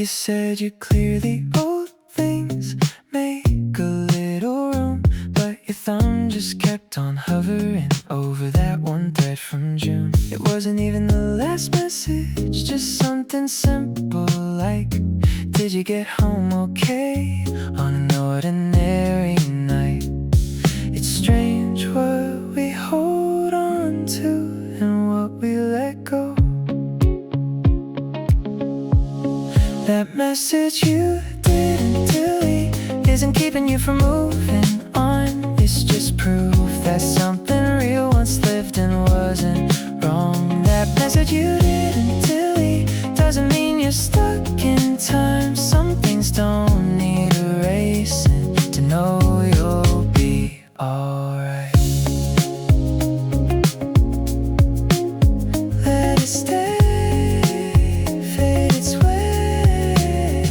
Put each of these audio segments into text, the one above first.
said you clearly old things, make a little room, but your thumb just kept on hovering over that one thread from June. It wasn't even the last message, just something simple like, did you get home okay on an ordinary night? It's strange what we hold on to and what we let go. That message you didn't delete isn't keeping you from moving on. It's just proof that something real once lived and wasn't wrong. That message you didn't delete doesn't mean you're stuck in time. Some things don't need erasing to know you'll be alright. Let it stay, fade its way.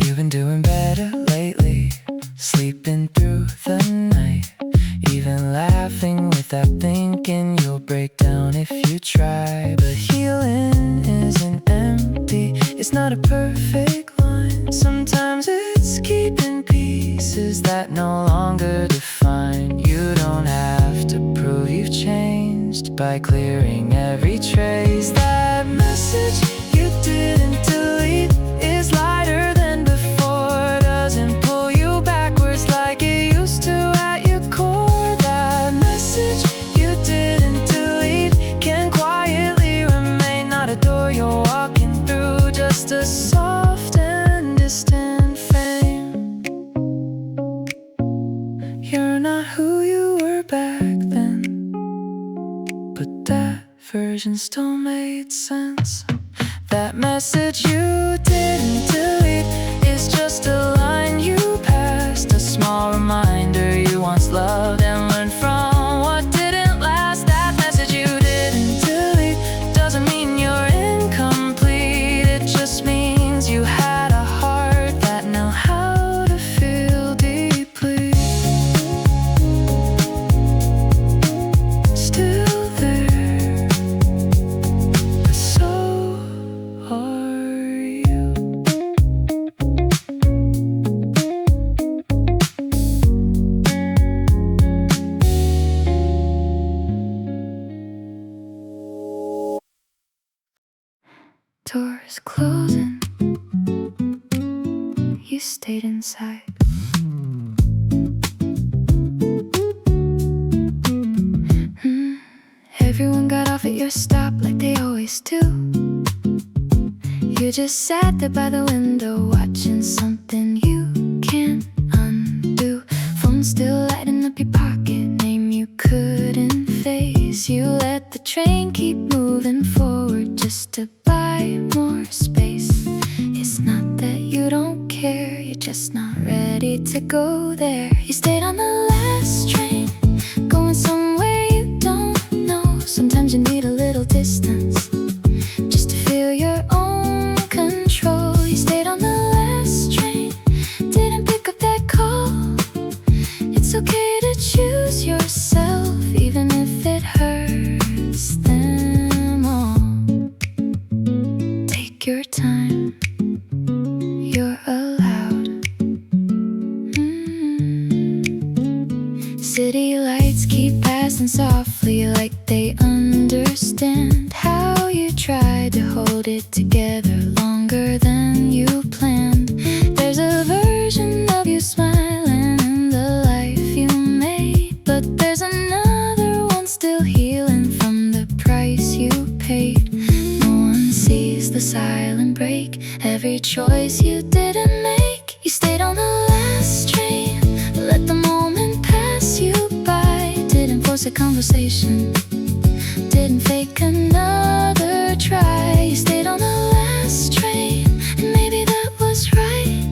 You've been doing better lately, sleeping through the night, even laughing without thinking you'll break down if you try. But healing isn't empty, it's not a perfect line. Sometimes it's keeping pieces that no longer define. You don't have to prove you've changed by clearing every trace. That message you didn't delete is lighter than before, doesn't pull you backwards like it used to at your core. That message you didn't delete can quietly remain, not a door you're walking through, just a soft and distant fame. You're not who you were back then, but that version still made sense. That message you didn't delete is just a line you passed, a small reminder you once loved and learned from what didn't last. That message you didn't delete doesn't mean you're incomplete, it just means you had a heart that knew how to feel deeply. Still there, but so are you. Doors closing, you stayed inside. Everyone got off at your stop like they always do. You just sat there by the window watching something you can't undo. Phone still lighting up your pocket, name you couldn't face. You let the train keep moving forward just to buy more space. It's not that you don't care, you're just not ready to go there. You stayed on the last train, going somewhere you don't know. Sometimes you need a little distance just to feel your own control. You stayed on the last train, didn't pick up that call. It's okay to choose yourself, even if it hurts them all. Take your time, you're allowed. City lights keep passing softly like they understand how you tried to hold it together longer than you planned. There's a version of you smiling in the life you made, but there's another one still healing from the price you paid. No one sees the silent break, every choice you didn't make. You stayed on the last train, let the moment pass you by. Didn't force a conversation, didn't fake another try. You stayed on the last train, and maybe that was right.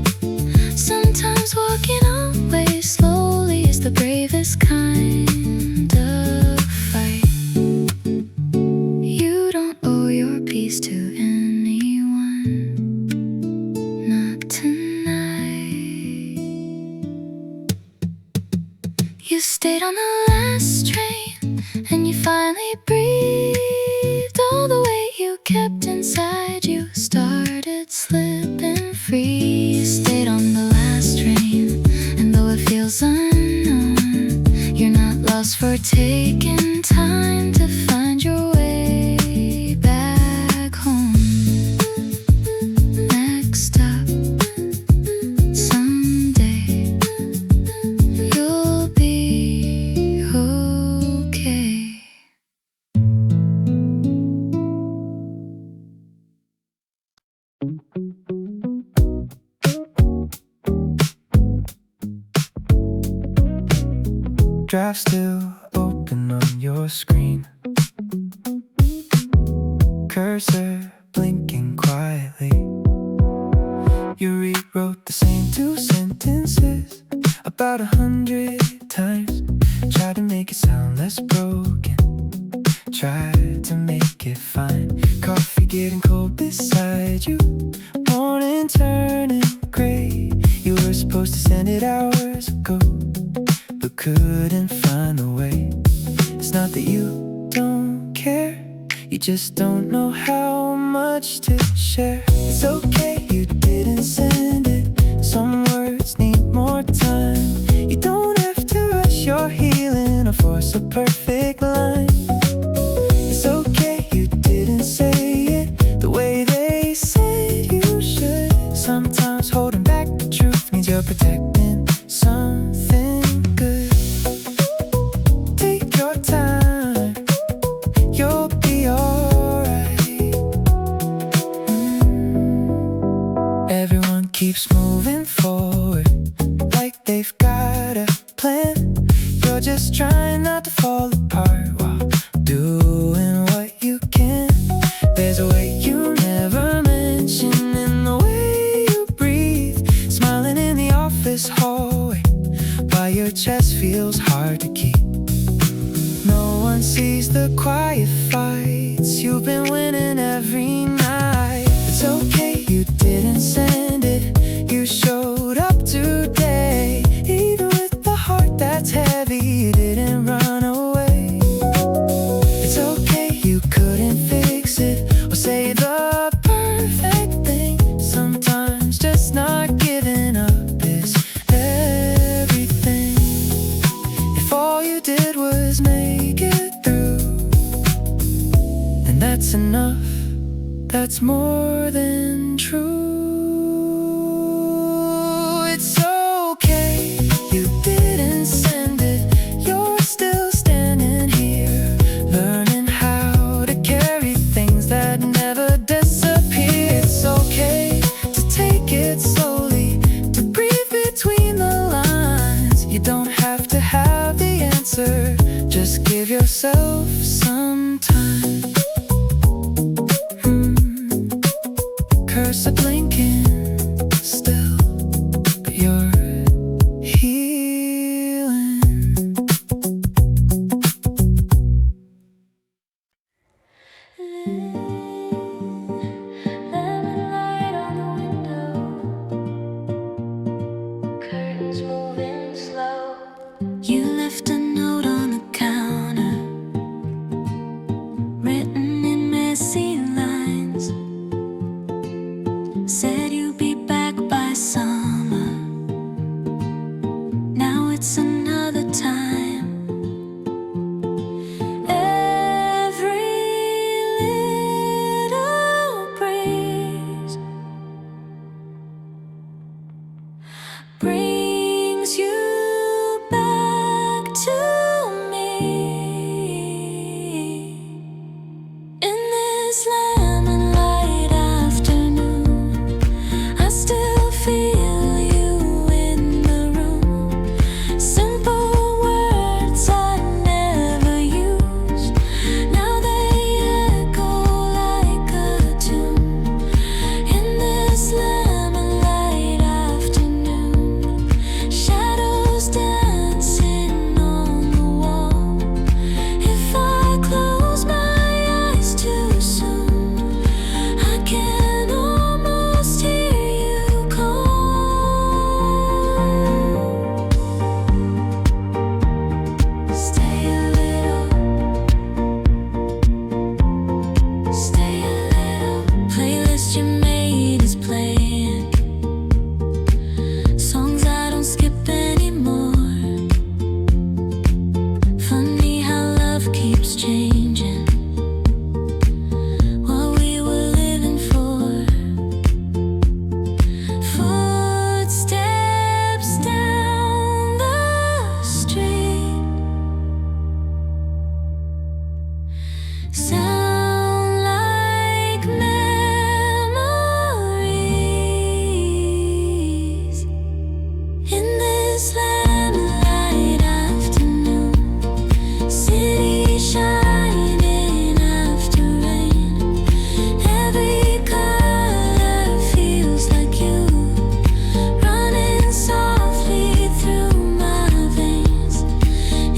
Sometimes walking away slowly is the bravest kind of fight. You don't owe your peace to anyone, not tonight. You stayed on the last train, and you finally breathed. All the weight you kept inside you started slipping Thanks for taking time to find your way back home. Next up, someday you'll be okay. Draft still open on your screen, cursor blinking quietly. You rewrote the same 2 sentences about 100 times. Tried to make it sound less broken, tried to make it fine. Coffee getting cold beside you, morning turning gray. You were supposed to send it hours ago, but couldn't find a way. It's not that you don't care, you just don't know how much to share. It's okay, you didn't send it. Some words need more time. You don't have to rush your healing or force a perfect line. It's okay, you didn't say it the way they said you should. Sometimes holding back the truth means you're protecting something good. Take your time, you'll be alright. Everyone keeps moving forward like they've got a plan. You're just trying not to fall apart while doing what you can. There's a way you never mention in the way you breathe, smiling in the office hallway while your chest feels hard to keep. No one sees the quiet fights you've been winning every night. It's okay, you didn't send it. You showed up today, even with the heart that's heavy. You didn't run away. It's okay, you couldn't fix it or say the perfect thing. Sometimes just not giving up is everything. If all you did was make it through, and that's enough, that's more than true. It's okay, you didn't send it. You're still standing here, learning how to carry things that never disappear. It's okay to take it slowly, to breathe between the lines. You don't have to have the answer, just give yourself some time. Cursor blinking still, but you're healing. Lemon light on the window, curtains moving slow. You left a note on the counter, written in messy lines. Said you'd be back by summer. Now it's another time. Every little breeze brings you back to me. In this lemon light afternoon, I still feel you in the room. In this lamplight afternoon, city shining after rain, every color feels like you, running softly through my veins.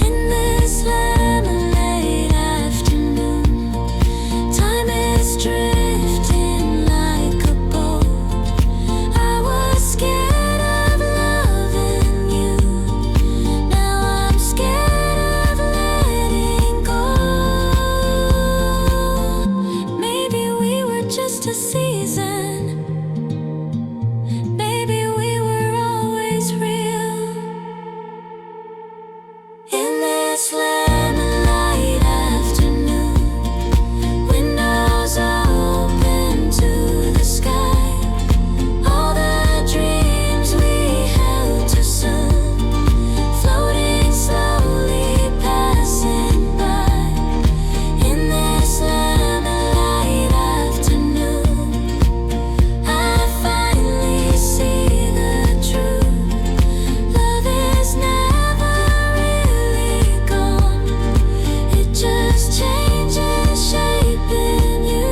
In this lamplight afternoon, time is drifting like a boat. I was scared of loving you, now I'm scared of letting go. Maybe we were just a season, maybe we were always real. In this lamplight afternoon, windows open to the sky, all the dreams we held too soon, floating slowly passing by. In this lamplight afternoon, I finally see the truth. Love is never really gone, it just changes shape in you.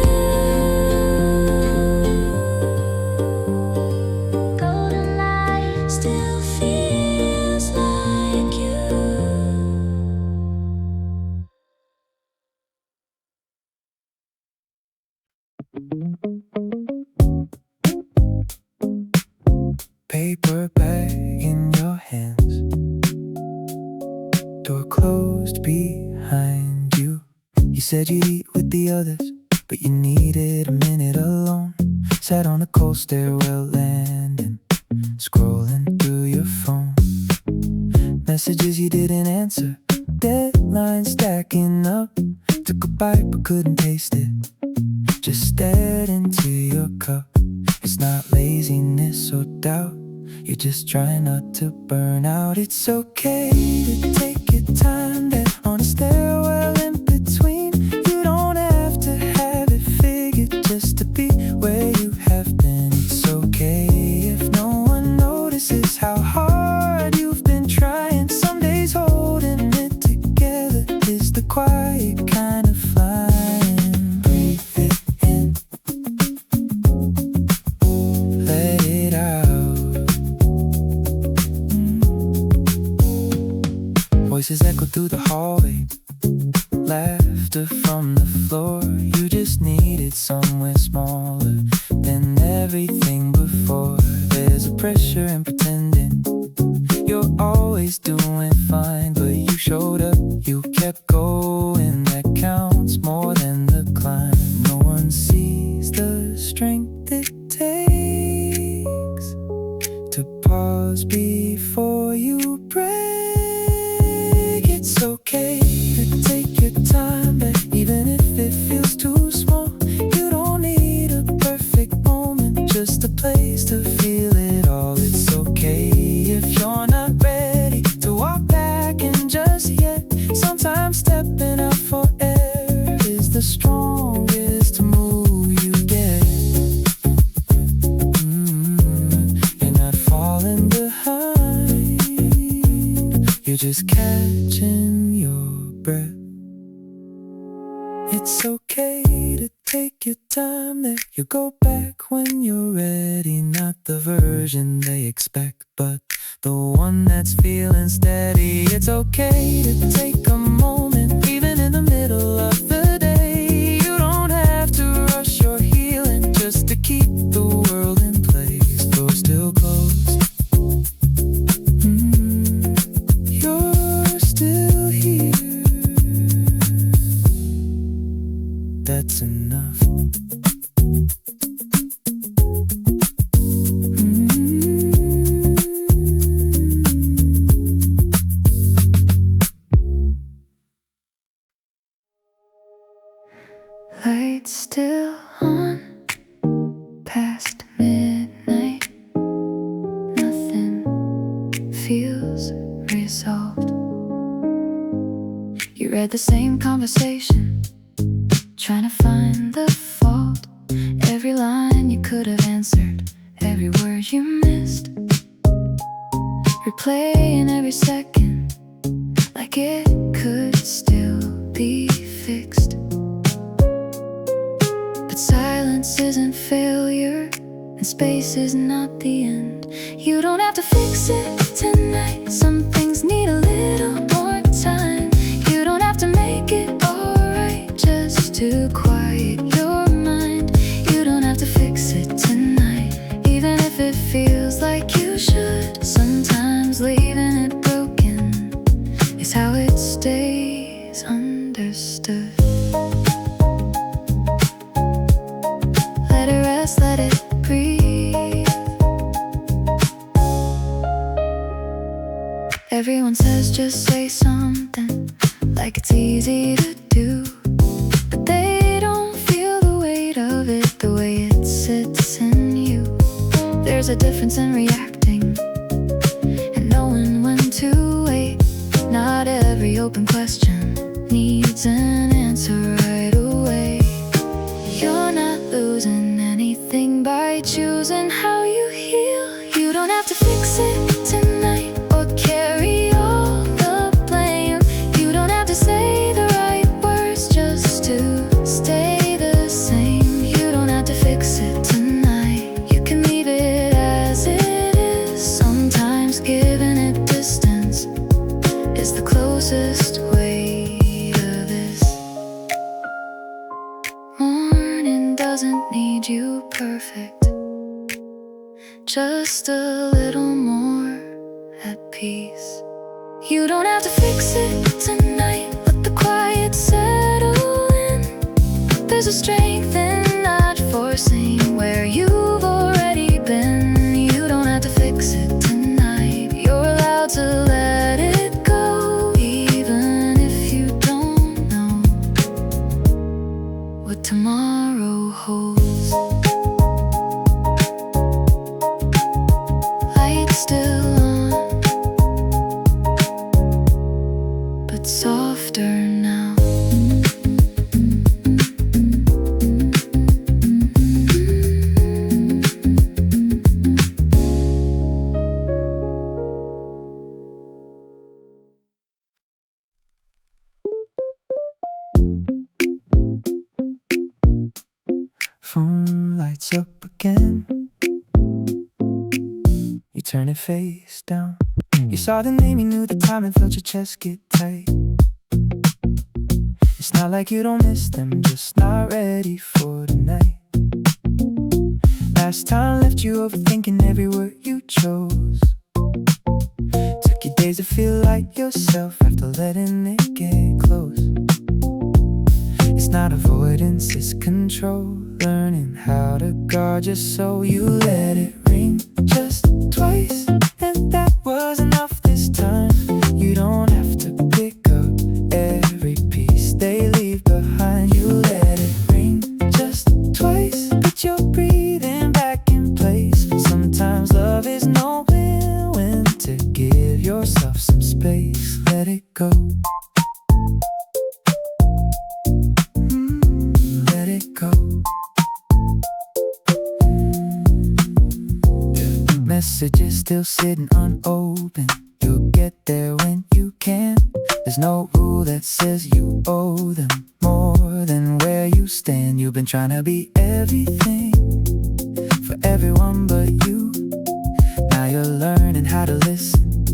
Golden light still feels like you. Paper bag in your hands, door closed behind you. You said you'd eat with the others, but you needed a minute alone. Sat on a cold stairwell landing, scrolling through your phone. Messages you didn't answer, deadlines stacking up. Took a bite but couldn't taste it, just stared into your cup. It's not laziness or doubt, you're just trying not to burn out. It's okay to take your time there on a stairwell in between. You don't have to have it figured just to be where you have been. It's okay if no one notices how hard you've been trying. Some days holding it together is the quiet kind of flying. Breathe it in, let it out. Voices echo through the hallway, laughter from the floor. You just needed somewhere smaller than everything before. There's a pressure in pretending you're always doing fine, but you showed up, you kept going. That counts more than the climb. No one sees the strength it takes to pause before you break. It's okay to take your time back, even if it feels too small. You don't need a perfect moment, just a place to feel it all. It's okay if you're not ready to walk back in just yet. Sometimes stepping out for air is the strongest move you get. You're not falling behind, you're just catching your breath. It's okay to take your time there. You go back when you're ready, not the version they expect, but the one that's feeling steady. It's okay to take a moment, even in the middle of the day. You don't have to rush your healing just to keep the world in place. Doors still closed, you're still here. That's enough. Lights still on, past midnight. Nothing feels resolved. You read the same conversation, trying to find the fault. Every line you could have answered, every word you missed. replaying every second like it could still be fixed. But silence isn't failure, and space is not the end. You don't have to fix it tonight. Some things need a little more time. You don't have to make it alright just to quiet your mind. You don't have to fix it tonight, even if it feels like you should. Sometimes leaving it broken is how it stays understood. Let it rest, let it breathe. Everyone says just say something, like it's easy to do, but they don't feel the weight of it the way it sits in you. There's a difference in reacting and knowing when to wait. Not every open question needs an answer right away. You're not losing anything by choosing how you heal. You don't have to fix it tonight or carry all the blame. You don't have to say the right words just to stay the same. You don't have to fix it tonight. You can leave it as it is. Sometimes giving it distance is the closest way to this. Morning doesn't need you perfect, just a little more at peace. You don't have to fix it tonight. Let the quiet settle in. There's a strength in not forcing where you've already been. You don't have to fix it tonight. You're allowed to let it go, even if you don't know what tomorrow holds. Lights still on, but softer now. Phone lights up again. You turn it face down. You saw the name, you knew the time, and felt your chest get tight. It's not like you don't miss them, just not ready for tonight. Last time left you overthinking every word you chose. Took you days to feel like yourself after letting it get close. It's not avoidance, it's control. Learning how to guard your soul. You let it ring just twice, and that was enough this time. You don't have to pick up every piece they leave behind. You let it ring just twice, put your breathing back in place. Sometimes love is knowing when to give yourself some space. Let it go. Let it go. Messages still sitting unopened. You'll get there when you can. There's no rule that says you owe them more than where you stand. You've been trying to be everything for everyone but you. Now you're learning how to listen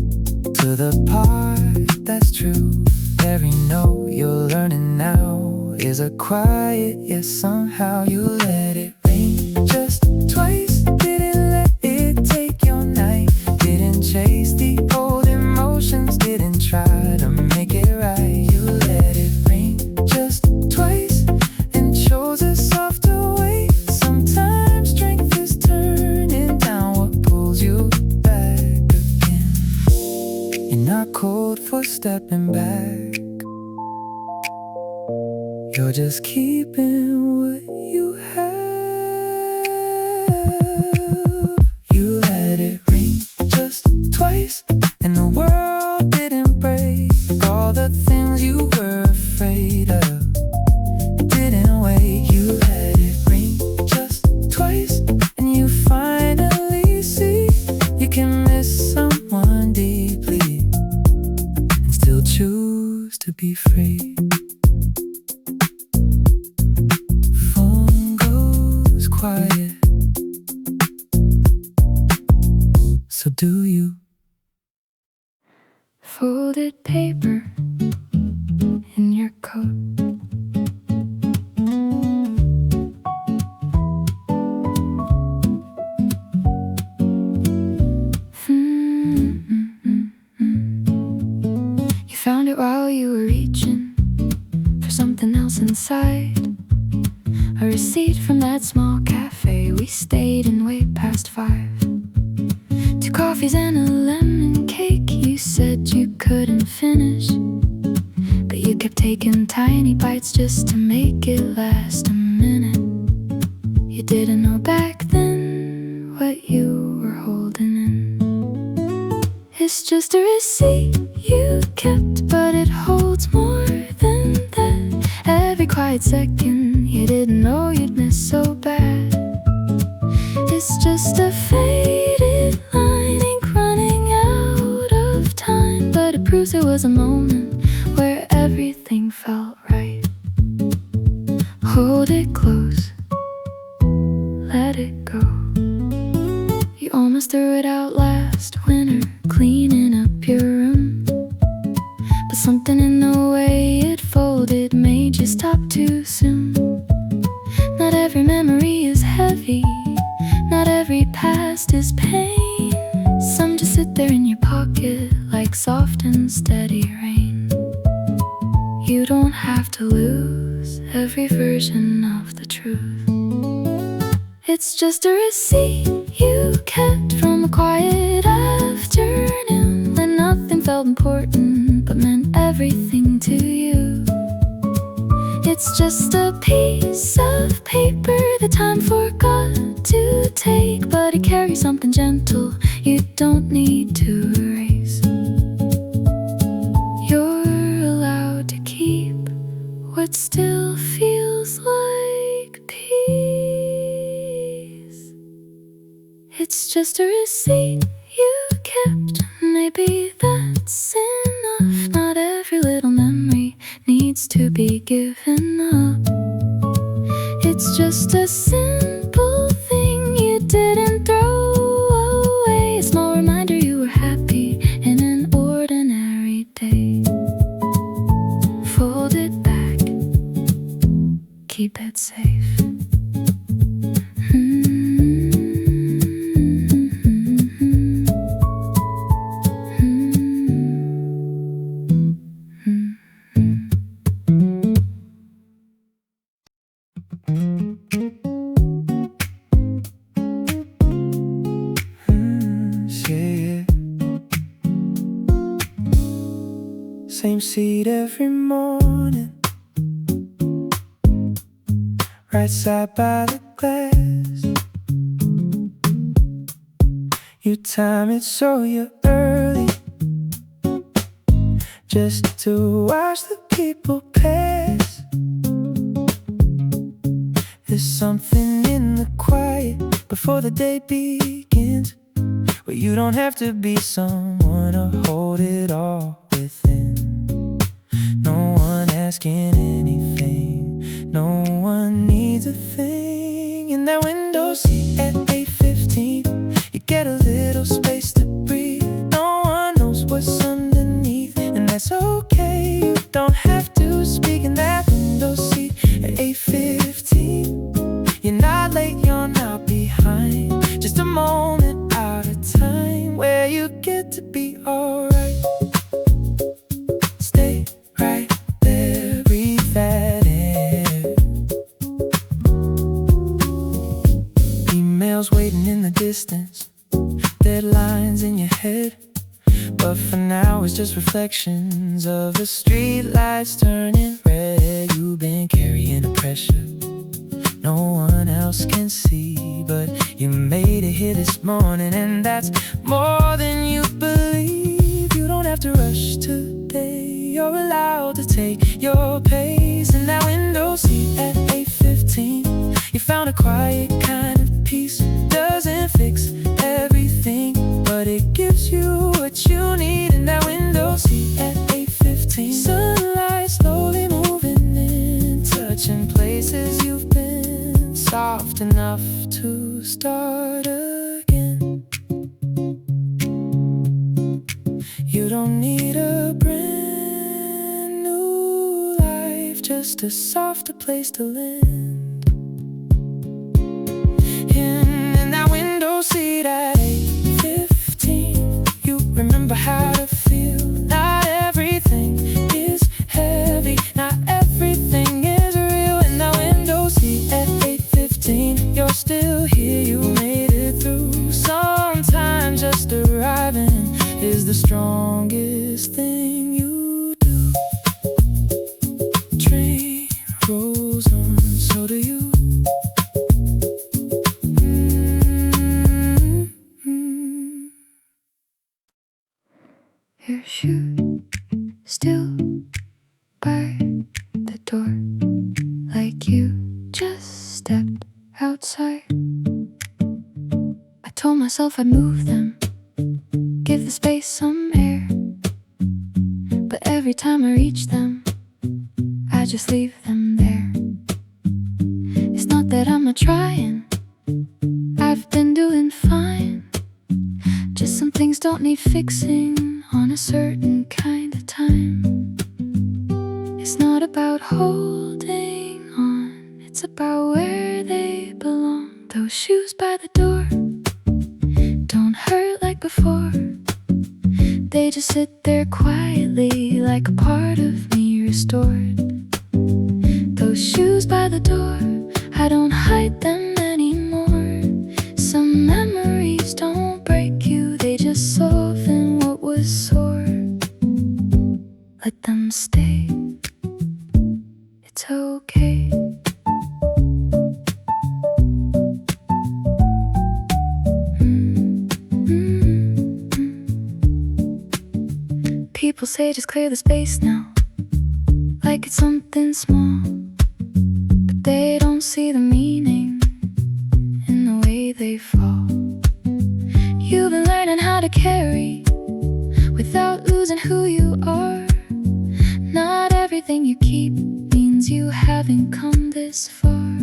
to the part that's true. Every note you're learning now is a quiet yes. Somehow you let it ring just twice. Didn't let it take your night. Didn't chase the old emotions. Didn't try to make it right. You let it ring just twice and chose a softer way. Sometimes strength is turning down what pulls you back again. You're not cold for stepping back. You're just keeping what you have. You let it ring just twice, and the world didn't break. All the things you were afraid of didn't wait. You let it ring just twice, and you finally see you can miss someone deep be free. Phone goes quiet, so do you. Folded paper in your coat. You found it while you were reaching for something else inside. A receipt from that small cafe we stayed in way past 5. 2 coffees and a lemon cake you said you couldn't finish, but you kept taking tiny bites just to make it last a minute. You didn't know back then what you were holding in. It's just a receipt you kept, but it holds more than that. Every quiet second you didn't know you'd miss so bad. It's just a faded line, ink running out of time, but it proves there was a moment where everything felt right. Hold it close, let it go. You almost threw it out last winter, cleaning up your room, but something in the way it folded made you stop too soon. Not every memory is heavy, not every past is pain. Some just sit there in your pocket like soft and steady rain. You don't have to lose every version of the truth. It's just a receipt you kept from a quiet afternoon when nothing felt important but meant everything to you. It's just a piece of paper that time forgot to take, but it carries something gentle you don't need to erase. You're allowed to keep what still feels like peace. It's just a receipt you kept, maybe that's enough. Not every little memory needs to be given up. It's just a simple thing you didn't throw away, a small reminder you were happy in an ordinary day. Fold it back, keep it safe. Same seat every morning, right side by the glass. You time it so you're early, just to watch the people pass. There's something in the quiet before the day begins, where you don't have to be someone to hold it all within. No one asking anything, no one needs a thing. In that window seat at 8:15, you get a little space to breathe. No one knows what's underneath, and that's okay. You don't have to speak. In that window seat at 8:15, you're not late, you're not behind. Just a moment out of time where you get to be alright. Stay right there, breathe that air. Emails waiting in the distance, deadlines in your head, but for now it's just reflections of the street lights turning red. You've been carrying the pressure no one else can see, but you made it here this morning, and that's more than you believe. You don't have to rush today, you're allowed to take your pace. In that window seat at 8:15, you found a quiet kind of peace. Doesn't fix everything, but it gives you what you need. In that window seat at 8:15, sunlight You don't need a brand new life, just a softer place to land. In that window seat at 8:15, you remember how to feel. Not everything is heavy, not everything is real. In that window seat at 8:15, you're still here, you made it through. Sometimes just arriving is the strongest thing you do. Train rolls on, so do you. Your shoe still by the door, like you just stepped outside. I told myself I'd move them, give the space some air, but every time I reach them, I just leave them there. It's not that I'm not trying, I've been doing fine. Just some things don't need fixing on a certain kind of time. It's not about holding on, it's about where they belong. Those shoes by the door don't hurt like before. They just sit there quietly, like a part of me restored. Those shoes by the door, I don't hide them anymore. Some memories don't break you, they just soften what was sore. Let them stay, it's okay. People say just clear the space now, like it's something small, but they don't see the meaning in the way they fall. You've been learning how to carry without losing who you are. Not everything you keep means you haven't come this far.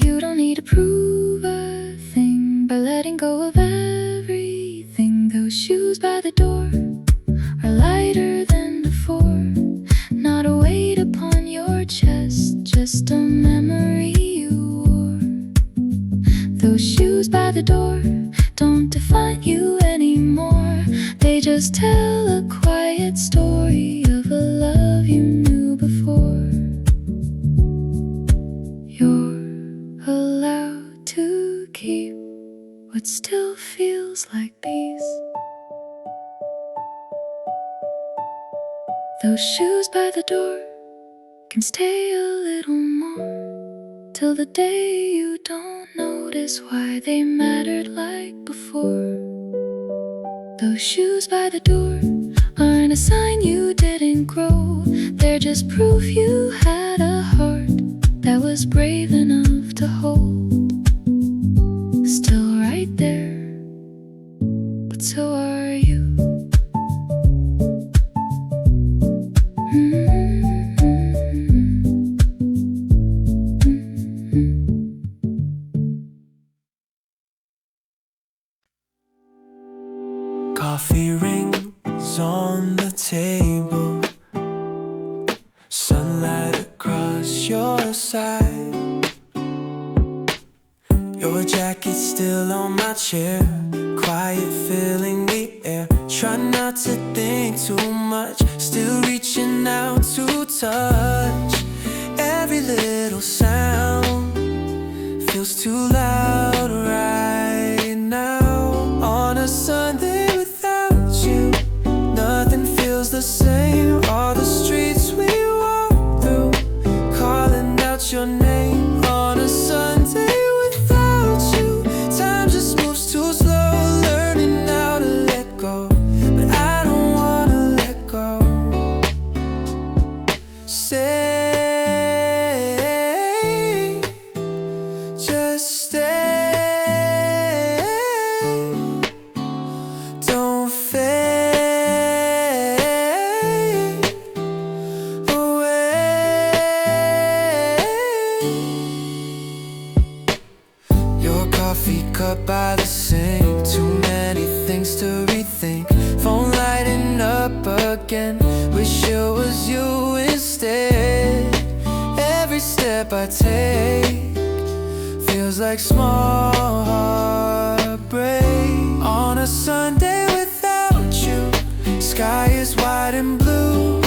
You don't need to prove a thing by letting go of everything. Those shoes by the door are lighter than before, not a weight upon your chest, just a memory you wore. Those shoes by the door don't define you anymore, they just tell a quiet story of a love you knew before. You're allowed to keep what still feels like peace. Those shoes by the door can stay a little more, till the day you don't notice why they mattered like before. Those shoes by the door aren't a sign you didn't grow, they're just proof you had a heart that was brave enough to hold. Still right there, but so are you. Coffee rings on the table, sunlight across your side. Your jacket's still on my chair, quiet filling the air. Try not to think too much, still reaching out to touch. Every little sound feels too loud right now. On a Sunday without you, nothing feels the same. All the streets we walk through, calling out your name. On a Sunday without you, time just moves too slow. Learning how to let go, but I don't wanna let go. Stay, just stay. phone lighting up again. Wish it was you instead. Every step I take feels like small heartbreak. On a Sunday without you, sky is white and blue.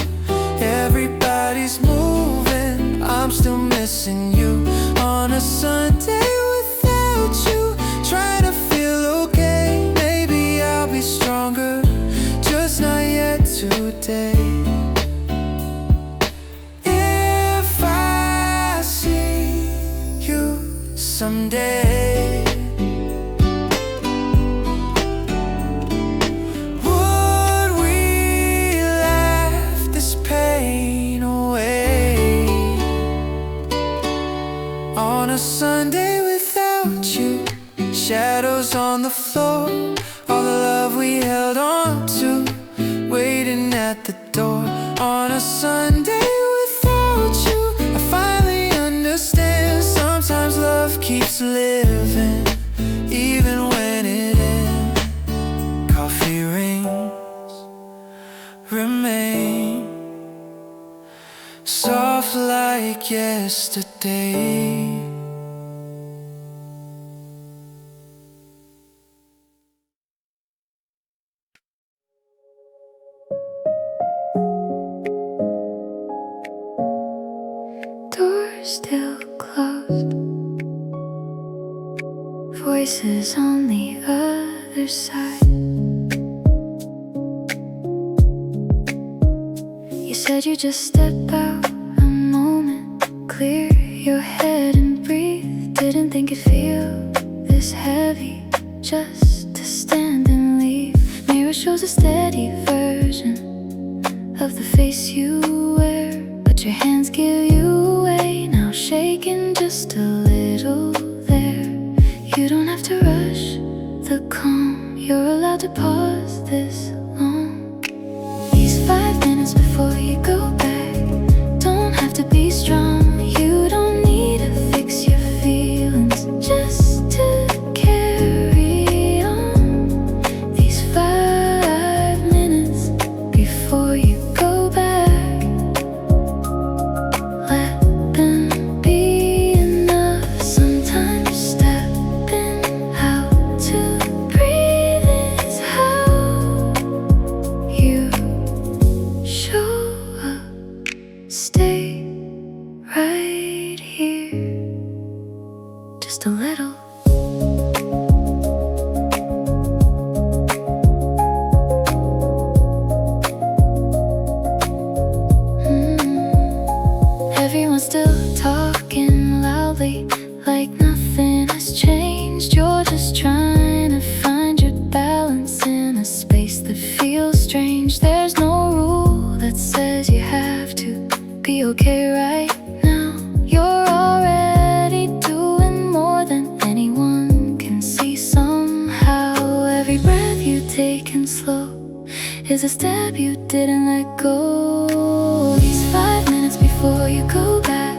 Everybody's moving, I'm still missing you. On a Sunday without you, trying to feel okay. Maybe I'll be stronger, just not yet today. If I see you someday, would we laugh this pain away? On a Sunday without you, shadows on the floor, all the love we held on to, waiting at the door. On a Sunday without you, I finally understand. Sometimes love keeps living, even when it ends. Coffee rings remain soft like yesterday. Door still closed, voices on the other side. You said you just step out a moment, clear your head and breathe. Didn't think it'd feel this heavy, just to stand and leave. Mirror shows a steady version of the face you wear, but your hands give you away, now shaking just a little there. You don't have to rush the calm, you're allowed to pause this long. These 5 minutes before you go back don't have to be strong. You don't need to fix your feelings just to carry on. These 5 minutes before you go back, let them be enough. Sometimes stepping out to breathe is how you show up. Stay right here, just a little. Everyone's still talking loudly, like nothing has changed. You're just trying to find your balance in a space that feels strange. There's no rule that says you have to be okay right now. You're already doing more than anyone can see somehow. Every breath you take in slow is a step you didn't let go. These 5 minutes before you go back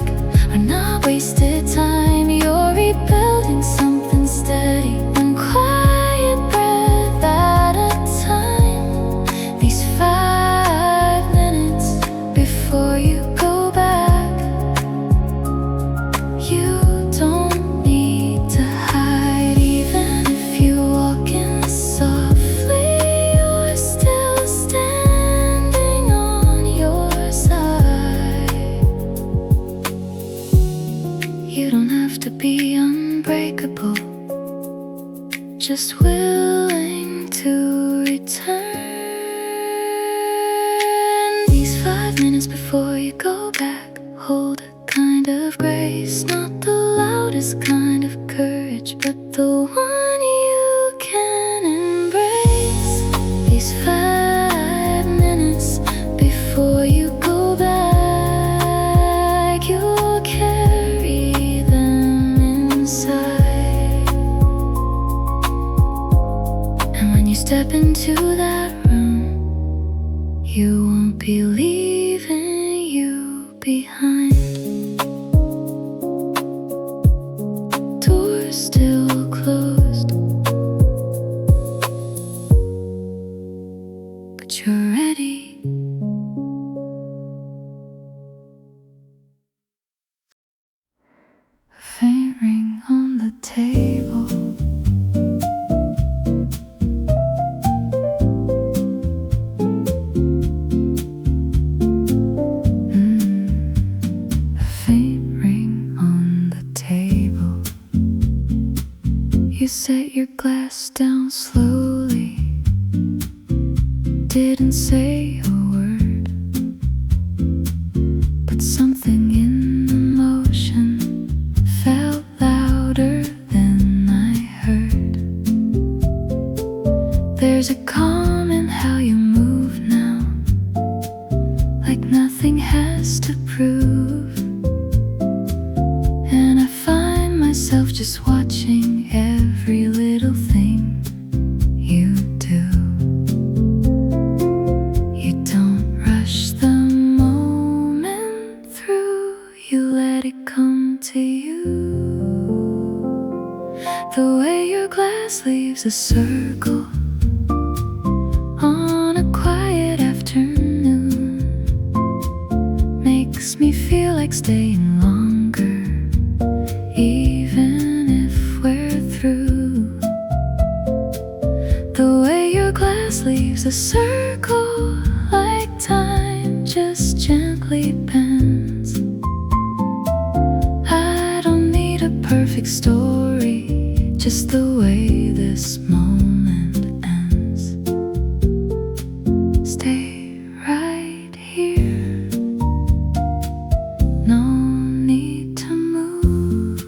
are not wasted time. You're rebuilding something steady, one quiet breath at a time. These 5 minutes before you go back, you don't need to hide. Even if you walk in softly, you're still standing on your side. You don't have to be unbreakable, just willing to return. These 5 minutes before you go back hold a kind of grace, not the loudest kind of courage, but the one you can embrace. These 5 minutes before you go back, you'll carry them inside. And when you step into that room, you won't be leaving you behind. Doors still closed, that you're ready. A faint ring on the table. A faint ring on the table. You set your glass down slowly. Didn't say a word, but something in the motion felt louder than I heard. There's a calm in how you move now, like nothing has to prove. And I find myself just watching every little thing you do. You don't rush the moment through, you let it come to you. The way your glass leaves a circle on a quiet afternoon makes me feel like staying longer, even if we're through. The way your glass leaves a circle, like time just gently bends. I don't need a perfect story, just the way this moment ends. Stay right here, no need to move.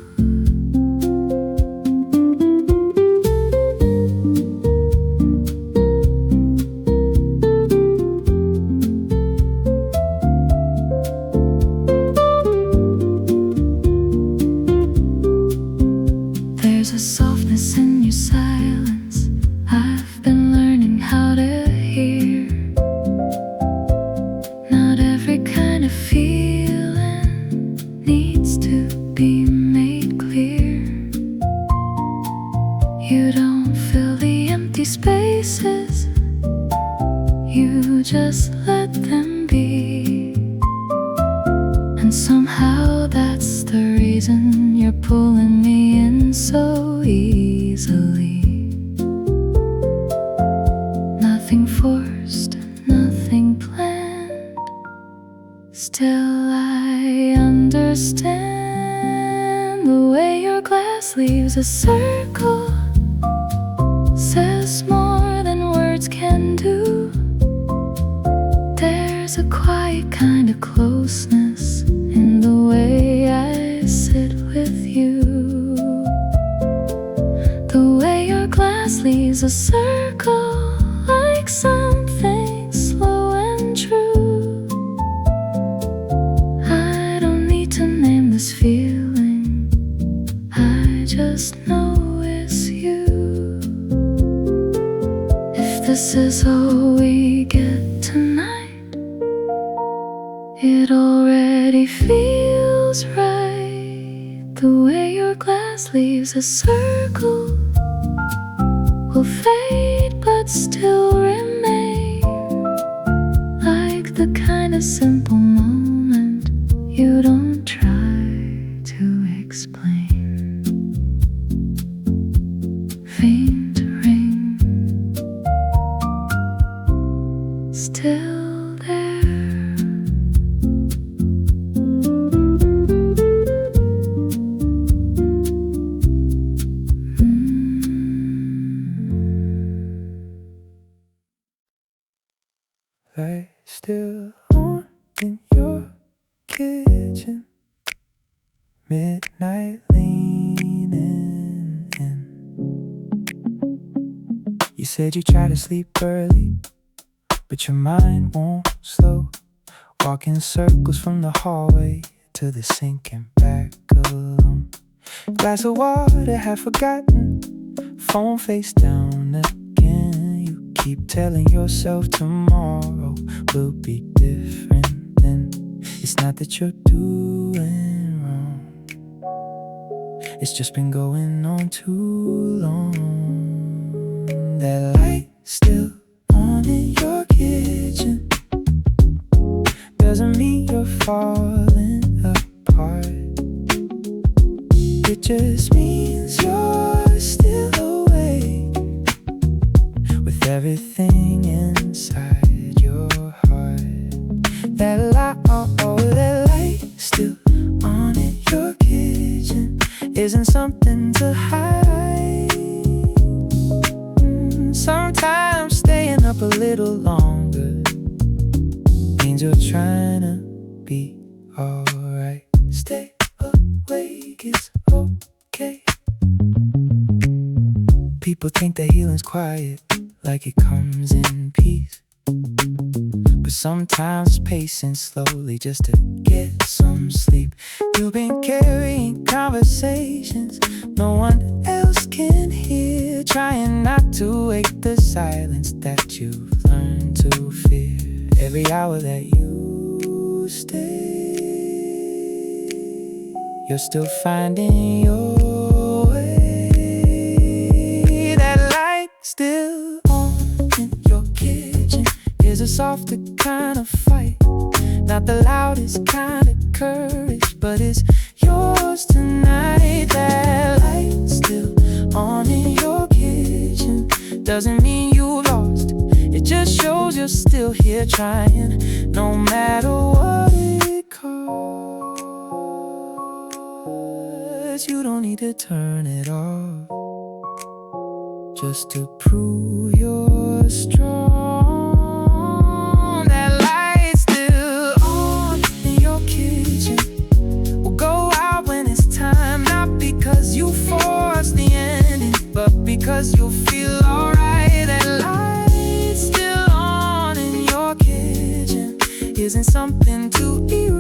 There's a softness in your silence I've been learning how to hear. Not every kind of feeling needs to be made clear. You don't fill the empty spaces, you just let them be. And somehow that's the reason you're pulling me in so easily. Nothing forced, nothing planned. Still I understand the way your glass leaves a circle says more than words can do. There's a quiet kind of closeness in the way I sit with you. The way your glass leaves a circle, like something slow and true. I don't need to name this feeling, I just know it's you. If this is all we get tonight, it already feels right. The way your glass leaves a circle will fade but still remain, like the kind of simple moment you don't try to explain. Faint ring, still there. Light still on in your kitchen, midnight leaning in. You said you try to sleep early, but your mind won't slow. Walking circles from the hallway to the sink and back alone. Glass of water half forgotten, phone face down again. You keep telling yourself tomorrow will be different. Then it's not that you're doing wrong, it's just been going on too long. That light still on in your kitchen, longer means you're trying to be alright. Stay awake, it's okay. People think that healing's quiet, like it comes in peace. But sometimes pacing slowly just to get some sleep. You've been carrying conversations no one else can hear, trying not to wake the silence that you've learned to fear. Every hour that you stay, you're still finding your way. That light still on in your kitchen is a softer kind of fight, not the loudest kind of courage, but it's yours tonight. That light still on in your kitchen doesn't mean you lost, it just shows you're still here trying, no matter what it costs. You don't need to turn it off just to prove you're strong. That light's still on in your kitchen, will go out when it's time, not because you forced the ending, but because you feel alright. That light's still on in your kitchen isn't something to erase,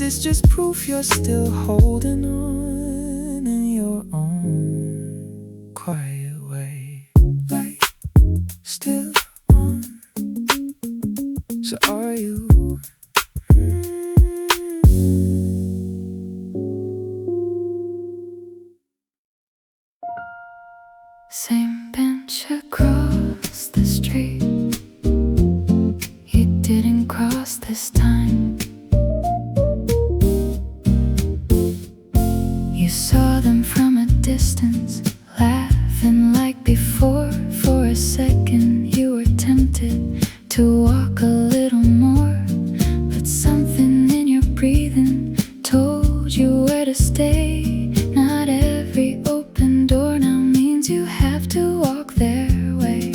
it's just proof you're still holding on in your own quiet way. Light still on, so are you. Same bench across the street, you didn't cross this time. You saw them from a distance, laughing like before. For a second you were tempted to walk a little more, but something in your breathing told you where to stay. Not every open door now means you have to walk their way.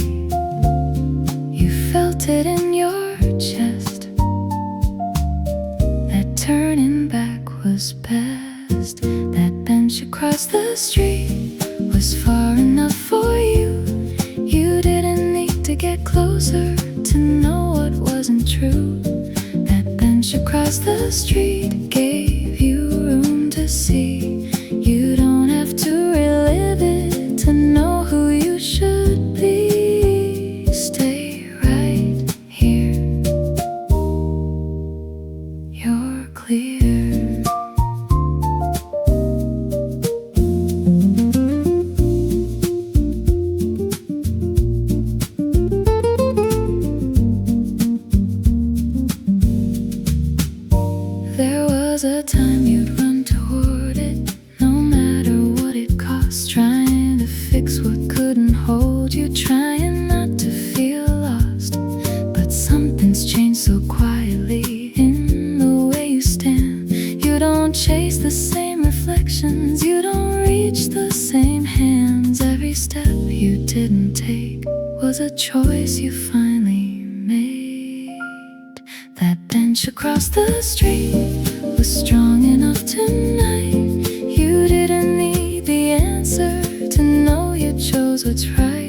You felt it in your chest, that turning back was best. That bench across the street was far enough for you. You didn't need to get closer to know what wasn't true. That bench across the street gave you room to see. You don't have to relive it to know who you should be. Stay right here, you're clear. There was a time you'd run toward it, no matter what it cost, trying to fix what couldn't hold you, trying not to feel lost. But something's changed so quietly in the way you stand. You don't chase the same reflections, you don't reach the same hands. Every step you didn't take was a choice you finally made. That bench across the street was strong enough tonight. You didn't need the answer to know you chose what's right.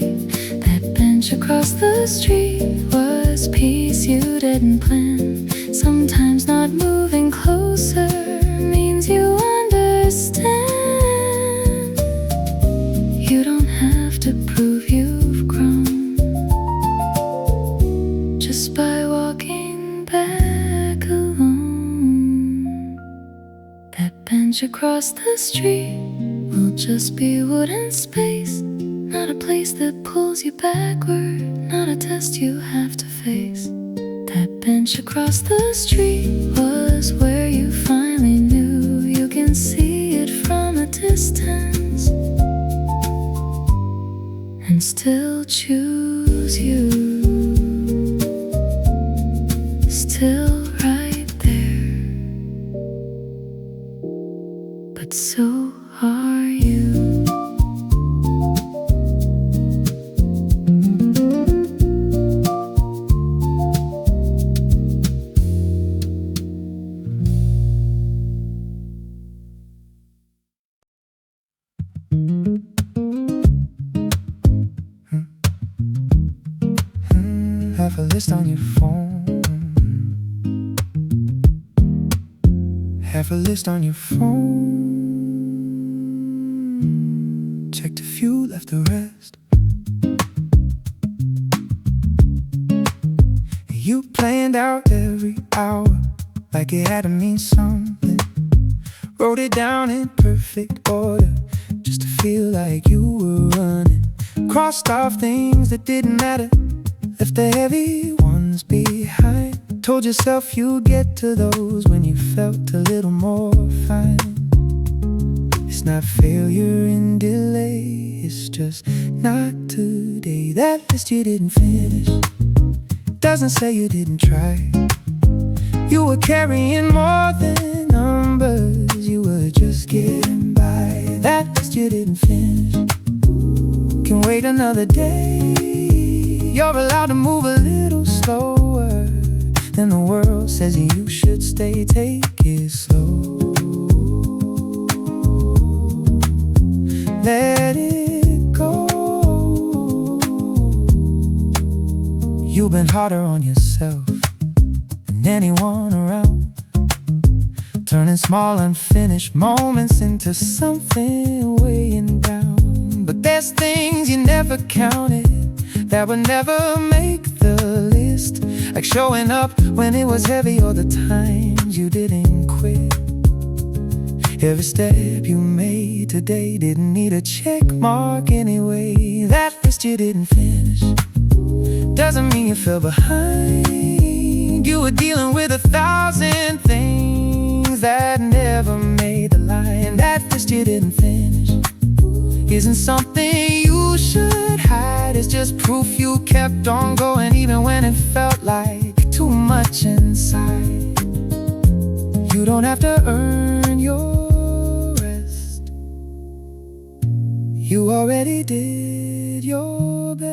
That bench across the street was peace you didn't plan. Sometimes not moving closer means you understand. You don't have to prove you've grown just by walking back alone. That bench across the street will just be wooden space, not a place that pulls you backward, not a test you have to face. That bench across the street was where you finally knew you can see it from a distance and still choose you. Still right there, but so are you. have a list on your phone. Have a list on your phone. Checked a few, left the rest. You planned out every hour like it had to mean something. Wrote it down in perfect order just to feel like you were running. Crossed off things that didn't matter, left the heavy ones behind. Told yourself you'd get to those when you felt a little more fine. It's not failure in delay, it's just not today. That list you didn't finish doesn't say you didn't try. You were carrying more than numbers, you were just getting by. That list you didn't finish can wait another day. You're allowed to move a little slower than the world says you should stay. Take it slow. Let it go. You've been harder on yourself than anyone around, turning small unfinished moments into something weighing down. But there's things you never counted that would never make the list, like showing up when it was heavy or the times you didn't quit. Every step you made today didn't need a check mark anyway. That list you didn't finish doesn't mean you fell behind. You were dealing with 1,000 things that never made the line. That list you didn't finish isn't something you should hide. It's just proof you kept on going even when it felt like too much inside. You don't have to earn your rest. You already did your best.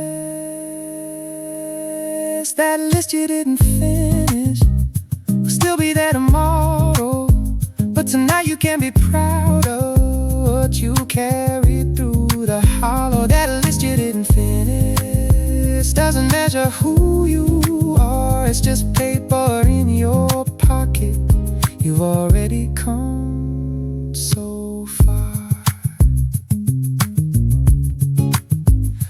That list you didn't finish will still be there tomorrow, but tonight you can be proud of what you carried through the hollow. That list you didn't finish doesn't measure who you are. It's just paper in your pocket. You've already come so far.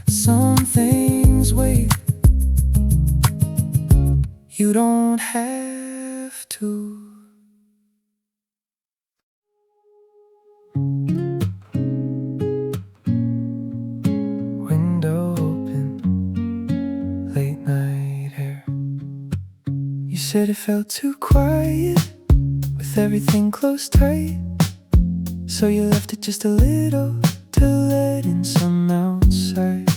Some things wait. You don't have to. Said it felt too quiet with everything closed tight, so you left it just a little to let in some outside.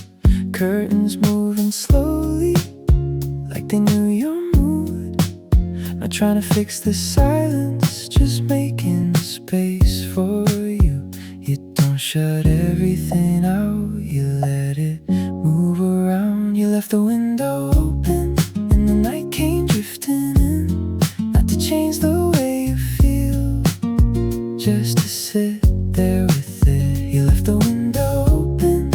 Curtains moving slowly like they knew your mood. Not trying to fix the silence, just making space for you. You don't shut everything out, you let it move around. You left the window open and the night came drifting in, not to change the way you feel, just to sit there with it. You left the window open,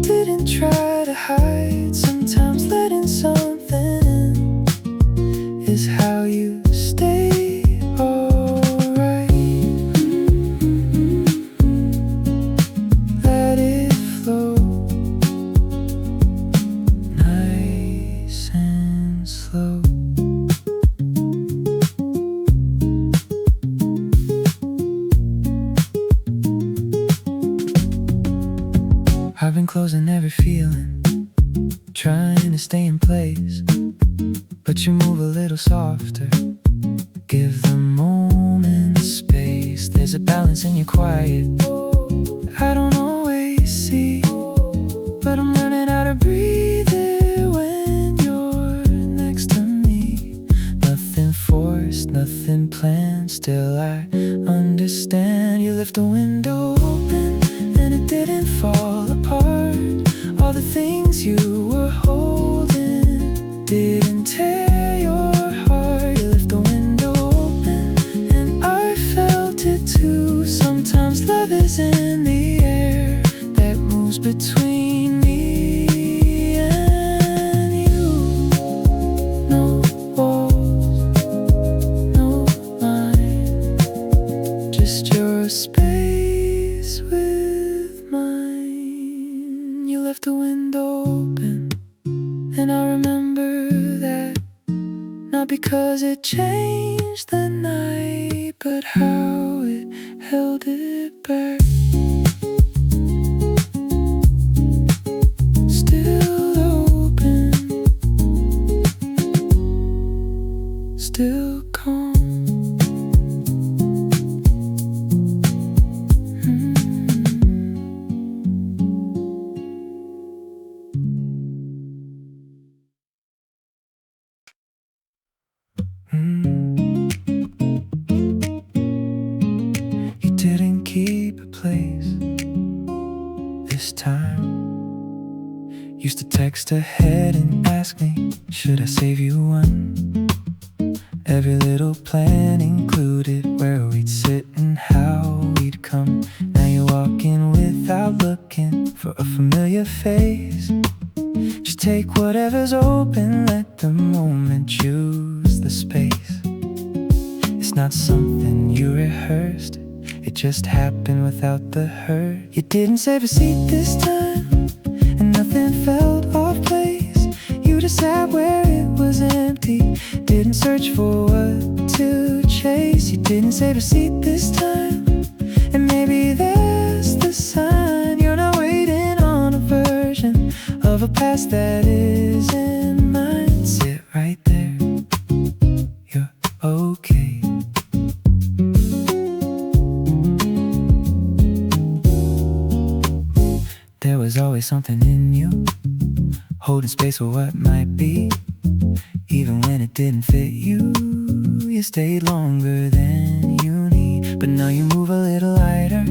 didn't try to hide. Sometimes letting something in is how you stay alright. Let it flow, nice and slow. I've been closing every feeling, trying to stay in place, but you move a little softer. Give the moment space. There's a balance in your quiet I don't always see, but I'm learning how to breathe it when you're next to me. Nothing forced, nothing planned, still I understand. You left the window open and it didn't fall apart. All the things you were holding didn't tear your heart. You left the window open and I felt it too. Sometimes love is in the air, 'cause it changed the night, but how it held it back. Still open, still calm. You didn't keep a place this time. Used to text ahead and ask me, should I save you one? Every little plan included where we'd sit and how we'd come. Now you're walking without looking for a familiar face. Just take whatever's open, let the moment choose the space. It's not something you rehearsed, it just happened without the hurt. You didn't save a seat this time, and nothing felt off place. You just sat where it was empty, didn't search for what to chase. You didn't save a seat this time, and maybe that's the sign. You're not waiting on a version of a past that isn't mine. Sit right there, you're okay. There was always something in you, holding space for what might be. Even when it didn't fit you, you stayed longer than you need. But now you move a little lighter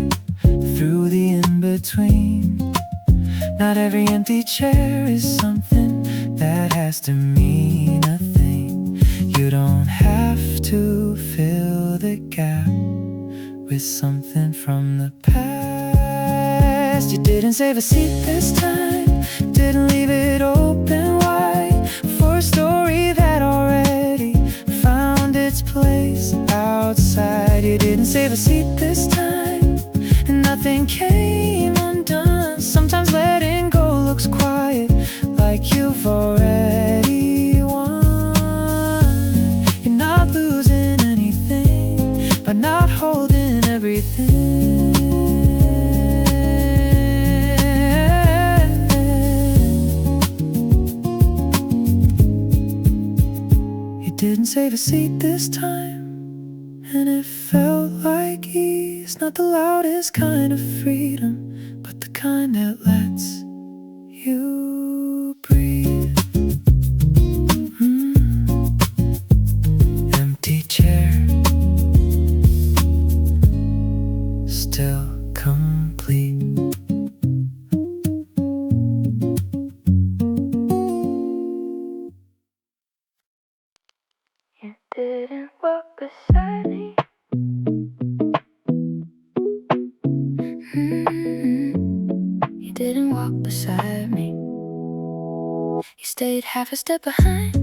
through the in-between. Not every empty chair is something that has to mean a thing. You don't have to fill the gap with something from the past. You didn't save a seat this time, didn't leave it open wide for a story that already found its place outside. You didn't save a seat this time, and nothing came undone. Sometimes letting go looks quiet, like you've already won. You're not losing anything, but not holding everything. You didn't save a seat this time, and it felt like ease. Not the loudest kind of freedom, but the kind that lets you breathe. Empty chair, still complete. You didn't walk beside me. You didn't walk beside me. You stayed half a step behind,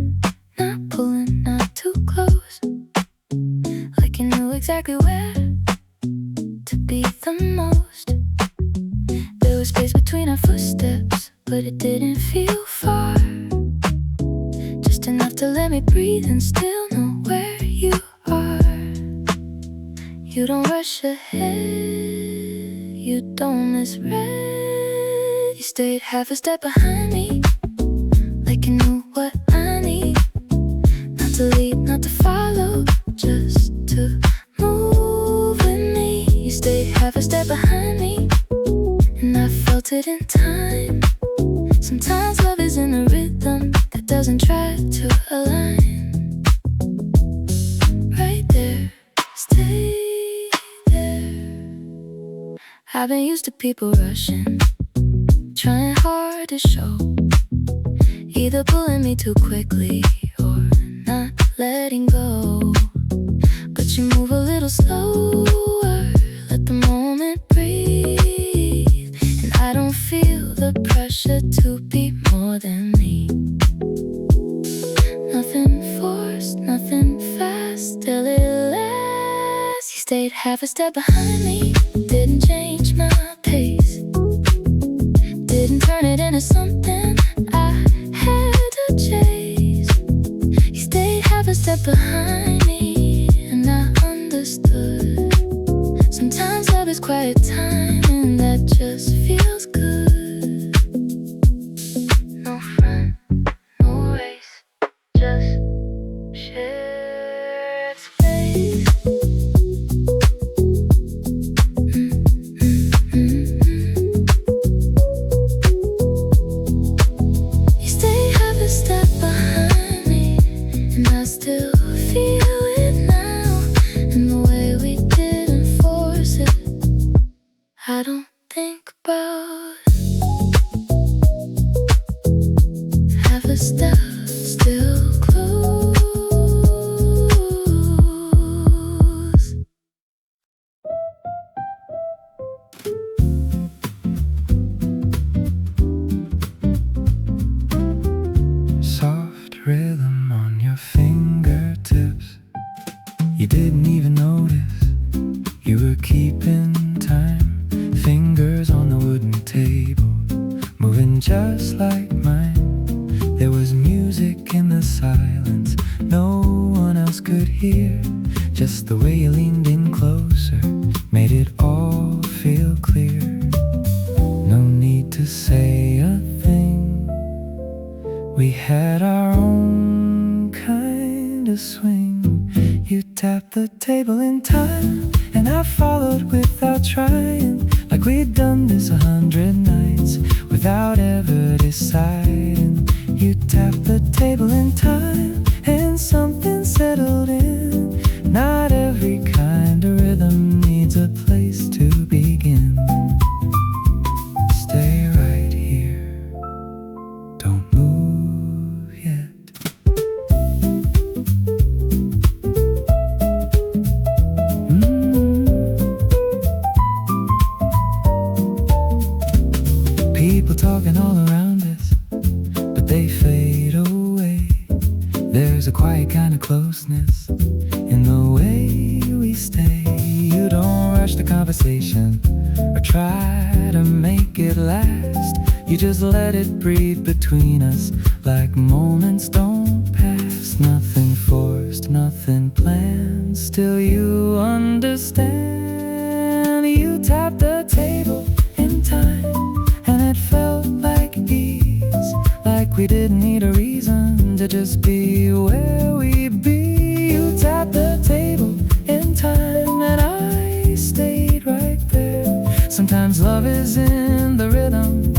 not pulling, not too close, like you knew exactly where to be the most. There was space between our footsteps, but it didn't feel far, just enough to let me breathe and still know where you are. You don't rush ahead, you don't misread. You stayed half a step behind me, like you knew what I need. Not to lead, not to follow, just to move with me. You stayed half a step behind me, and I felt it in time. Sometimes love is in a rhythm that doesn't try to align. Right there, stay there. I've been used to people rushing, trying hard to show, either pulling me too quickly or not letting go. But you move a little slower, let the moment breathe, and I don't feel the pressure to be more than me. Nothing forced, nothing fast, till it lasts. You stayed half a step behind me, didn't change my pace, didn't turn it into something I had to chase. You stayed half a step behind me, and I understood. Sometimes love is quiet time, and that just feels good. No front, no race, just shared space. You stay half a step behind me, and I still feel it now. And the way we didn't force it, I don't think about. Half a step still close. Soft rhythm on your fingertips. You didn't even notice you were keeping time. Fingers on the wooden table, moving just like mine. There was music in the silence no one else could hear. Just the way you leaned in closer made it all feel clear. No need to say a thing. We had our own kind of swing. You tapped the table in time, and I followed without trying. Like we'd done this 100 nights without ever deciding. You tapped the table in time, and something settled in. Not every kind of rhythm needs a place to begin. Stay right here, don't move yet. People talking all around us, but they fade away. There's a quiet kind of closeness in the way we stay. You don't rush the conversation or try to make it last. You just let it breathe between us like moments don't pass. Nothing forced, nothing planned. Still you understand. You tapped the table in time, and it felt like ease. Like we didn't need a reason to just be where we be. You tapped the table in time, and I stayed right there. Sometimes love is in the rhythm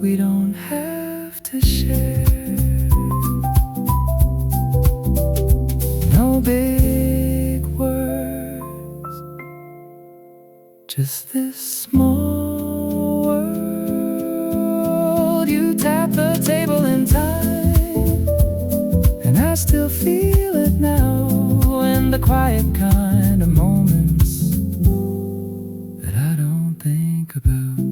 we don't have to share. No big words, just this small world. You tap the table in time, and I still feel it now. In the quiet kind of moments that I don't think about.